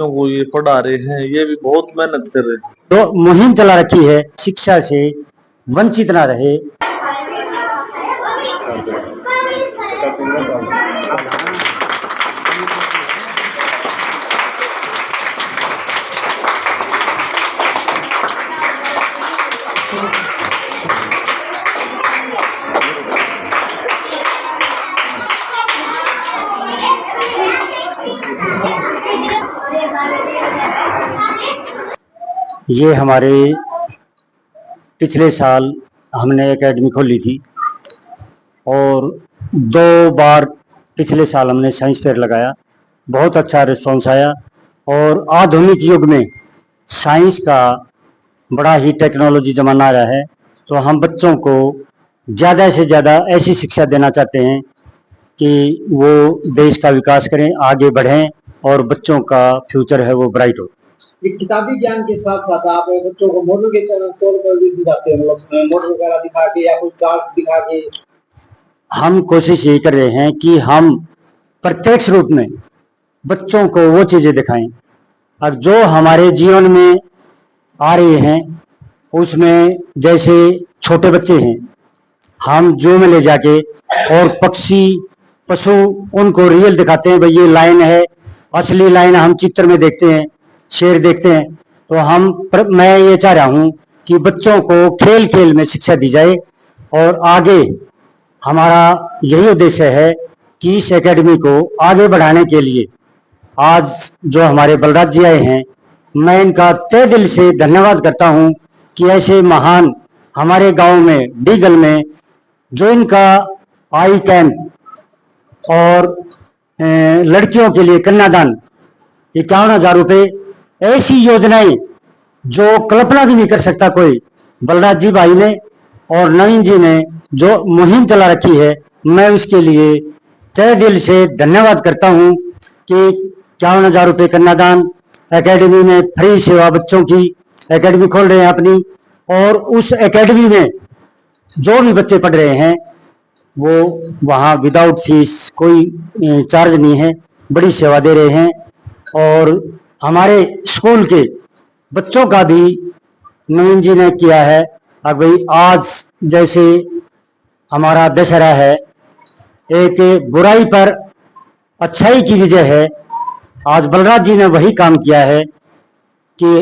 को ये पढ़ा रहे हैं, ये भी बहुत मेहनत कर रहे हैं। तो मुहिम चला रखी है शिक्षा से वंचित ना रहे। ये हमारे पिछले साल हमने एकेडमी खोली थी और 2 बार पिछले साल हमने साइंस फेयर लगाया, बहुत अच्छा रिस्पॉन्स आया। और आधुनिक युग में साइंस का बड़ा ही टेक्नोलॉजी ज़माना आ रहा है, तो हम बच्चों को ज़्यादा से ज़्यादा ऐसी शिक्षा देना चाहते हैं कि वो देश का विकास करें, आगे बढ़ें और बच्चों का फ्यूचर है वो ब्राइट हो। किताबी ज्ञान के साथ साथ आप बच्चों को मॉडल के तौर पर भी दिखाते हैं, मतलब मॉडल वगैरह दिखा के या कोई चार्ट दिखा के। हम कोशिश यही कर रहे हैं कि हम प्रत्यक्ष रूप में बच्चों को वो चीज़ें दिखाएं अब जो हमारे जीवन में आ रही हैं। उसमें जैसे छोटे बच्चे हैं, हम जू में ले जाके और पक्षी पशु उनको रियल दिखाते हैं, भाई ये लाइन है, असली लाइन हम चित्र में देखते हैं, शेर देखते हैं। तो मैं ये चाह रहा हूँ कि बच्चों को खेल खेल में शिक्षा दी जाए और आगे हमारा यही उद्देश्य है कि इस एकेडमी को आगे बढ़ाने के लिए आज जो हमारे बलराज जी आए हैं, मैं इनका तहे दिल से धन्यवाद करता हूं कि ऐसे महान हमारे गांव में डीगल में जो इनका आई कैंप और लड़कियों के लिए कन्यादान 51,000 रुपये, ऐसी योजनाएं जो कल्पना भी नहीं कर सकता कोई, बलराज जी भाई ने और नवीन जी ने जो मुहिम चला रखी है, मैं उसके लिए तहे दिल से धन्यवाद करता हूं कि 51,000 रुपये कन्यादान, एकेडमी में फ्री सेवा, बच्चों की एकेडमी खोल रहे हैं अपनी, और उस एकेडमी में जो भी बच्चे पढ़ रहे हैं वो वहाँ विदाउट फीस, कोई चार्ज नहीं है, बड़ी सेवा दे रहे हैं। और हमारे स्कूल के बच्चों का भी नवीन जी ने किया है। अब भाई आज जैसे हमारा दशहरा है, एक बुराई पर अच्छाई की विजय है, आज बलराज जी ने वही काम किया है कि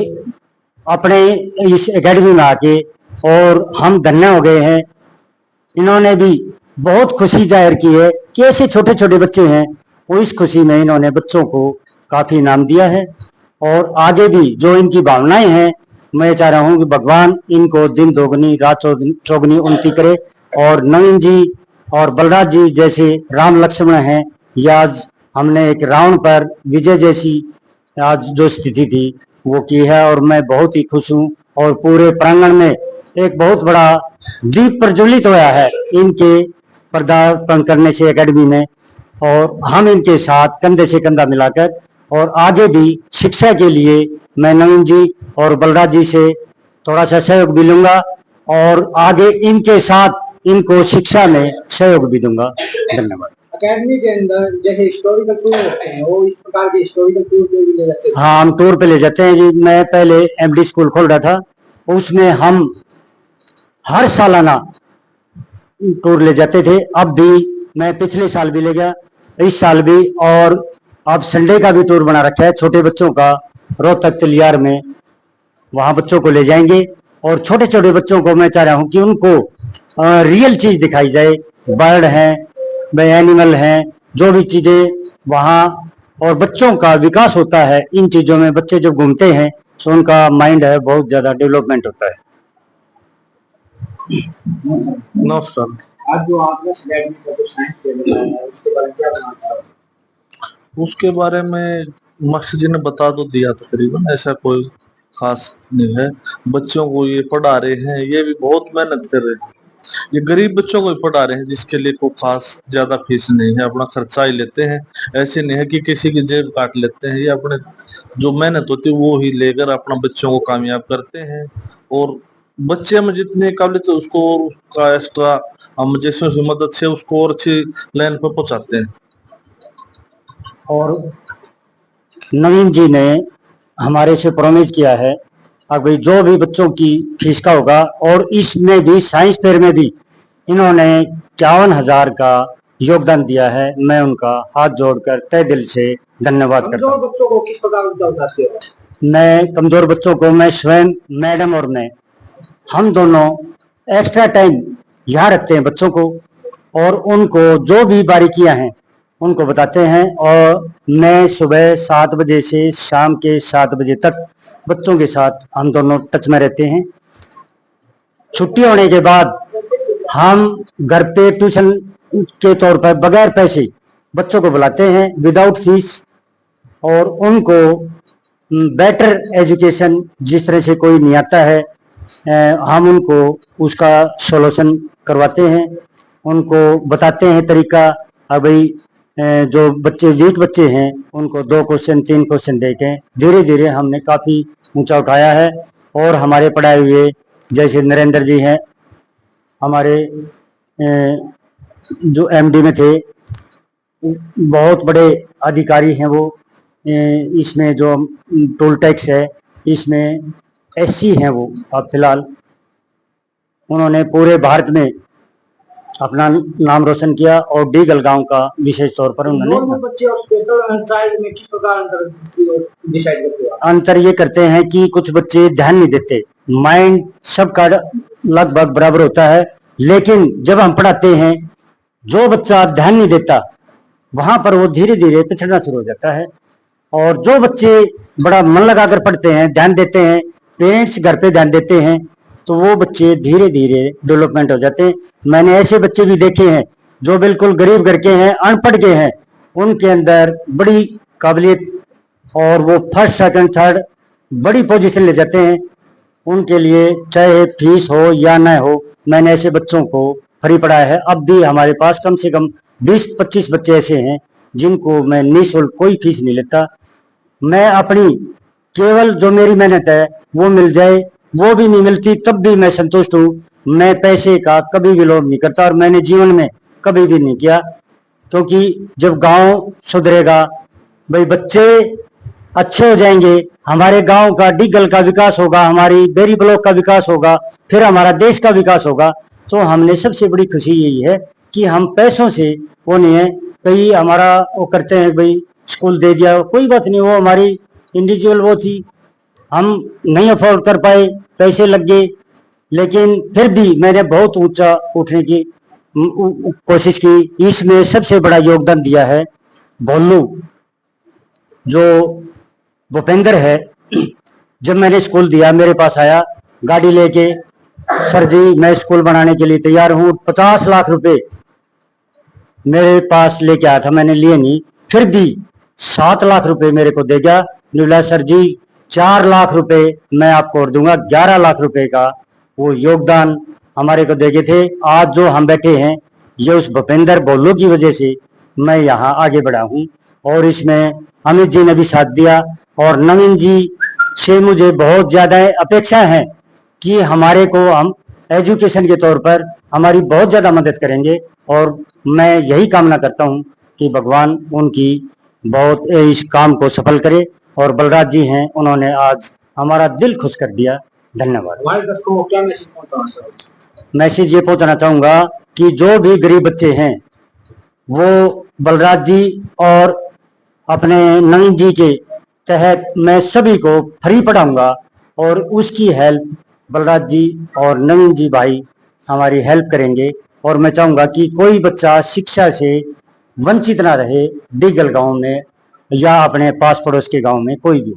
अपने इस एकेडमी में आके, और हम धन्य हो गए हैं। इन्होंने भी बहुत खुशी जाहिर की है कि ऐसे छोटे छोटे बच्चे हैं, वो इस खुशी में इन्होंने बच्चों को काफ़ी इनाम दिया है। और आगे भी जो इनकी भावनाएं हैं, मैं चाह रहा हूँ कि भगवान इनको दिन दोगुनी रात चौगुनी उन्नति करे। और नवीन जी और बलराज जी जैसे राम लक्ष्मण हैं, ये आज हमने एक रावण पर विजय जैसी आज जो स्थिति थी वो की है, और मैं बहुत ही खुश हूँ। और पूरे प्रांगण में एक बहुत बड़ा दीप प्रज्वलित होया है इनके पदार्पण करने से एकेडमी में, और हम इनके साथ कंधे से कंधा मिलाकर और आगे भी शिक्षा के लिए मैं नवीन जी और बलराज जी से थोड़ा सा सहयोग भी लूंगा और आगे इनके साथ इनको शिक्षा में सहयोग भी दूंगा। धन्यवाद। अकेडमी के अंदर जैसे हिस्टोरिकल टूर होते हैं, वो इस प्रकार के हिस्टोरिकल टूर पे भी ले जाते हैं? हाँ, हम टूर पे ले जाते हैं जी। मैं पहले एमडी स्कूल खोल रहा था, उसमें हम हर सालाना टूर ले जाते थे। अब भी मैं पिछले साल भी ले गया, इस साल भी, और अब संडे का भी टूर बना रखा है छोटे बच्चों का, रोहतक तिलियार में, वहाँ बच्चों को ले जाएंगे। और छोटे छोटे बच्चों को मैं चाह रहा हूँ कि उनको रियल चीज़ दिखाई जाए, बर्ड हैं, एनिमल हैं, जो भी चीज़ें वहाँ, और बच्चों का विकास होता है इन चीज़ों में। बच्चे जब घूमते हैं तो उनका माइंड है बहुत ज़्यादा डेवलपमेंट होता है। नमस्कार। आज जो आपने एकेडमी का जो साइंस फेयर लगाया है, उसके बारे में क्या बताना चाहोगे? उसके बारे में मास्टर जी ने बता तो दिया तकरीबन, ऐसा कोई खास नहीं है। बच्चों को ये पढ़ा रहे हैं, ये भी बहुत मेहनत कर रहे हैं। ये गरीब बच्चों को भी पढ़ा रहे हैं, जिसके लिए कोई खास ज्यादा फीस नहीं है, अपना खर्चा ही लेते हैं। ऐसे नहीं है कि किसी की जेब काट लेते हैं, ये अपने जो मेहनत होती है वो ही लेकर अपना बच्चों को कामयाब करते हैं। और बच्चे में जितने काबिलियत है उसको और उसका एक्स्ट्रा हम जैसे उसकी मदद से उसको और अच्छी लाइन पर पहुंचाते हैं। और नवीन जी ने हमारे से प्रॉमिस किया है अभी जो भी बच्चों की फीस का होगा, और इसमें भी साइंस फेयर में भी इन्होंने 51,000 का योगदान दिया है। मैं उनका हाथ जोड़कर तहे दिल से धन्यवाद करता कमजोर हूँ। बच्चों को किस प्रकार उनका उठाते हो? मैं कमजोर बच्चों को, मैं स्वयं, मैडम और मैं, हम दोनों एक्स्ट्रा टाइम यहाँ रखते हैं बच्चों को, और उनको जो भी बारीकियां हैं उनको बताते हैं। और मैं सुबह 7 बजे से शाम के 7 बजे तक बच्चों के साथ हम दोनों टच में रहते हैं। छुट्टी होने के बाद हम घर पे ट्यूशन के तौर पर बगैर पैसे बच्चों को बुलाते हैं, विदाउट फीस, और उनको बेटर एजुकेशन जिस तरह से कोई नहीं आता है, हम उनको उसका सॉल्यूशन करवाते हैं, उनको बताते हैं तरीका। अभी जो बच्चे वीक बच्चे हैं उनको 2 क्वेश्चन 3 क्वेश्चन देके धीरे धीरे हमने काफ़ी ऊंचा उठाया है। और हमारे पढ़ाए हुए जैसे नरेंद्र जी हैं, हमारे जो एमडी में थे, बहुत बड़े अधिकारी हैं वो। इसमें जो टोल टैक्स है इसमें एससी हैं वो अब फिलहाल, उन्होंने पूरे भारत में अपना नाम रोशन किया, और डीगल गांव का विशेष तौर पर नॉर्मल उन्होंने बच्चे और स्पेशल चाइल्ड में किस प्रकार अंतर डिसाइड करते हो? अंतर ये करते हैं कि कुछ बच्चे ध्यान नहीं देते, माइंड सबका लगभग बराबर होता है, लेकिन जब हम पढ़ाते हैं जो बच्चा ध्यान नहीं देता वहां पर वो धीरे धीरे पिछड़ना शुरू हो जाता है। और जो बच्चे बड़ा मन लगाकर पढ़ते हैं, ध्यान देते हैं, पेरेंट्स घर पे ध्यान देते हैं, तो वो बच्चे धीरे धीरे डेवलपमेंट हो जाते हैं। मैंने ऐसे बच्चे भी देखे हैं जो बिल्कुल गरीब घर के हैं, अनपढ़ के हैं, उनके अंदर बड़ी काबिलियत, और वो फर्स्ट सेकंड थर्ड बड़ी पोजीशन ले जाते हैं। उनके लिए चाहे फीस हो या न हो, मैंने ऐसे बच्चों को फ्री पढ़ाया है। अब भी हमारे पास कम से कम 20-25 बच्चे ऐसे हैं जिनको मैं निःशुल्क कोई फीस नहीं लेता। मैं अपनी केवल जो मेरी मेहनत है वो मिल जाए, वो भी नहीं मिलती तब भी मैं संतुष्ट हूँ। मैं पैसे का कभी भी लोभ नहीं करता, और मैंने जीवन में कभी भी नहीं किया, क्योंकि जब गांव सुधरेगा, भाई बच्चे अच्छे हो जाएंगे, हमारे गांव का डीगल का विकास होगा, हमारी बेरी ब्लॉक का विकास होगा, फिर हमारा देश का विकास होगा। तो हमने सबसे बड़ी खुशी यही है कि हम पैसों से वो नहीं है, कई हमारा वो करते हैं भाई स्कूल दे दिया, कोई बात नहीं, वो हमारी इंडिविजुअल वो थी, हम नहीं अफोर्ड कर पाए, पैसे लग गए, लेकिन फिर भी मैंने बहुत ऊंचा उठने की कोशिश की। इसमें सबसे बड़ा योगदान दिया है भोलू, जो भूपेंद्र है। जब मैंने स्कूल दिया, मेरे पास आया गाड़ी लेके, सर जी मैं स्कूल बनाने के लिए तैयार हूँ, 50 लाख रुपए मेरे पास लेके आया था, मैंने लिए नहीं, फिर भी 7 लाख रुपए मेरे को दे गया। बोला सर जी 4 लाख रुपए मैं आपको और दूंगा। 11 लाख रुपए का वो योगदान हमारे को दे गए थे। आज जो हम बैठे हैं ये उस भूपेंद्र भोलू की वजह से मैं यहाँ आगे बढ़ा हूँ, और इसमें अमित जी ने भी साथ दिया, और नवीन जी से मुझे बहुत ज्यादा अपेक्षा है कि हमारे को हम एजुकेशन के तौर पर हमारी बहुत ज्यादा मदद करेंगे। और मैं यही कामना करता हूँ कि भगवान उनकी बहुत इस काम को सफल करे। और बलराज जी हैं, उन्होंने आज हमारा दिल खुश कर दिया। धन्यवाद। हमारे दर्शकों को क्या मैसेज पहुंचाना चाहोगे? मैसेज ये पहुंचाना चाहूंगा कि जो भी गरीब बच्चे हैं वो बलराज जी और अपने नवीन जी के तहत मैं सभी को फ्री पढ़ाऊंगा, और उसकी हेल्प बलराज जी और नवीन जी भाई हमारी हेल्प करेंगे। और मैं चाहूंगा कि कोई बच्चा शिक्षा से वंचित ना रहे, डीगल गांव में या अपने पास पड़ोस के गांव में कोई भी।